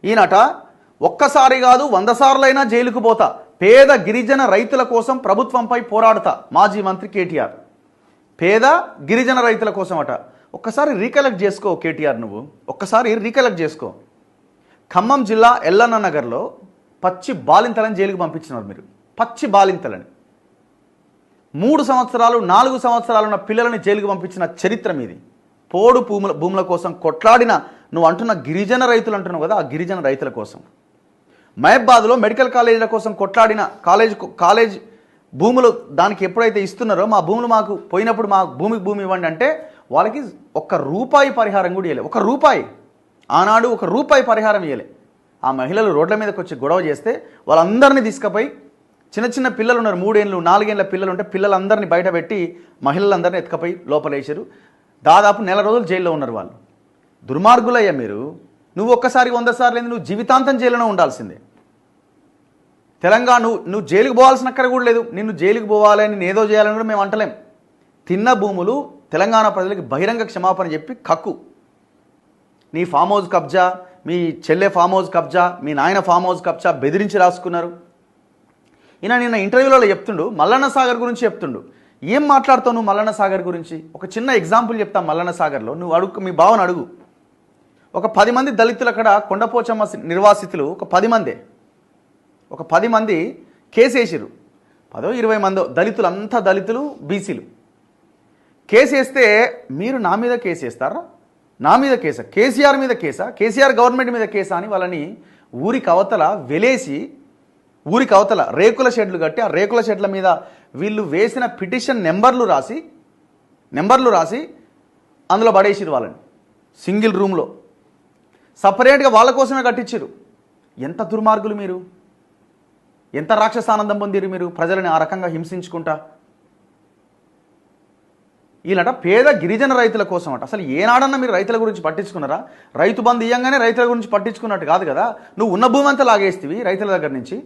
ఈయనట ఒక్కసారి కాదు 100 సార్లైనా జైలుకు పోతా, పేద గిరిజన రైతుల కోసం ప్రభుత్వంపై పోరాడతా మాజీ మంత్రి కేటీఆర్. పేద గిరిజన రైతుల కోసం అట. ఒక్కసారి రీకలెక్ట్ చేసుకో కేటీఆర్, నువ్వు ఒక్కసారి రీకలెక్ట్ చేసుకో. ఖమ్మం జిల్లా ఎల్లన్న నగర్లో పచ్చి బాలింతలని జైలుకు పంపించినారు మీరు. పచ్చి బాలింతలని 3 సంవత్సరాలు 4 సంవత్సరాలు ఉన్న పిల్లలని జైలుకు పంపించిన చరిత్ర మీది. పోడు భూముల కోసం కొట్లాడిన నువ్వు అంటున్న గిరిజన రైతులు అంటున్నావు కదా, ఆ గిరిజన రైతుల కోసం. మహబాద్లో మెడికల్ కాలేజీల కోసం కొట్లాడిన కాలేజ్ భూములు దానికి ఎప్పుడైతే ఇస్తున్నారో, మా భూములు మాకు పోయినప్పుడు మా భూమి ఇవ్వండి అంటే వాళ్ళకి ₹1 పరిహారం కూడా ఇవ్వలే. ₹1 ఆనాడు ₹1 పరిహారం ఇవ్వలే. ఆ మహిళలు రోడ్ల మీదకి వచ్చి గొడవ చేస్తే వాళ్ళందరినీ తీసుకుపోయి, చిన్న పిల్లలు ఉన్నారు, 3 ఏళ్ళు 4 ఏళ్ళ పిల్లలు ఉంటే పిల్లలందరినీ బయట పెట్టి మహిళలందరినీ ఎత్తుకపోయి లోపలేసారు. దాదాపు 1 నెల రోజులు జైల్లో ఉన్నారు వాళ్ళు. దుర్మార్గులయ్యా మీరు. నువ్వు ఒక్కసారి 100 సార్లు నువ్వు జీవితాంతం జైలులో ఉండాల్సిందే. తెలంగాణ నువ్వు జైలుకు పోవాల్సిన అక్కడ కూడా లేదు. నిన్ను జైలుకు పోవాలని నేను ఏదో చేయాలని కూడా మేము అంటలేం. తిన్న భూములు తెలంగాణ ప్రజలకి బహిరంగ క్షమాపణ చెప్పి కక్కు. నీ ఫామ్ హౌస్ కబ్జా, మీ చెల్లె ఫామ్ హౌస్ కబ్జా, మీ నాయన ఫామ్ హౌస్ కబ్జా బెదిరించి రాసుకున్నారు. ఈయన నిన్న ఇంటర్వ్యూలలో చెప్తుండు, మల్లన్న సాగర్ గురించి చెప్తుండు. ఏం మాట్లాడుతావు నువ్వు మల్లన్న సాగర్ గురించి? ఒక చిన్న ఎగ్జాంపుల్ చెప్తా. మల్లన్న సాగర్లో నువ్వు అడుగు, మీ బావను అడుగు. ఒక 10 మంది దళితులు అక్కడ కొండపోచమ్మ నిర్వాసితులు ఒక 10 మంది కేసు వేసిరు. 10-20 మందో దళితులు, అంతా దళితులు, బీసీలు కేసు వేస్తే మీరు నా మీద కేసు వేస్తారా? నా మీద కేసా? కేసీఆర్ మీద కేసా? కేసీఆర్ గవర్నమెంట్ మీద కేసా అని వాళ్ళని ఊరికి అవతల వెలేసి, ఊరికి అవతల రేకుల షెడ్లు కట్టి, ఆ రేకుల షెడ్ల మీద వీళ్ళు వేసిన పిటిషన్ నెంబర్లు రాసి అందులో పడేసిరు వాళ్ళని. సింగిల్ రూమ్లో సపరేట్గా వాళ్ళ కోసమే కట్టించారు. ఎంత దుర్మార్గులు మీరు! ఎంత రాక్షసానందం పొందిరు మీరు ప్రజలని ఆ రకంగా హింసించుకుంటా. వీళ్ళట పేద గిరిజన రైతుల కోసం అట. అసలు ఏనాడన్నా మీరు రైతుల గురించి పట్టించుకున్నారా? రైతు బంధు ఇయ్యంగానే రైతుల గురించి పట్టించుకున్నట్టు కాదు కదా. నువ్వు ఉన్న భూమి అంతా లాగేస్తేవి రైతుల దగ్గర నుంచి.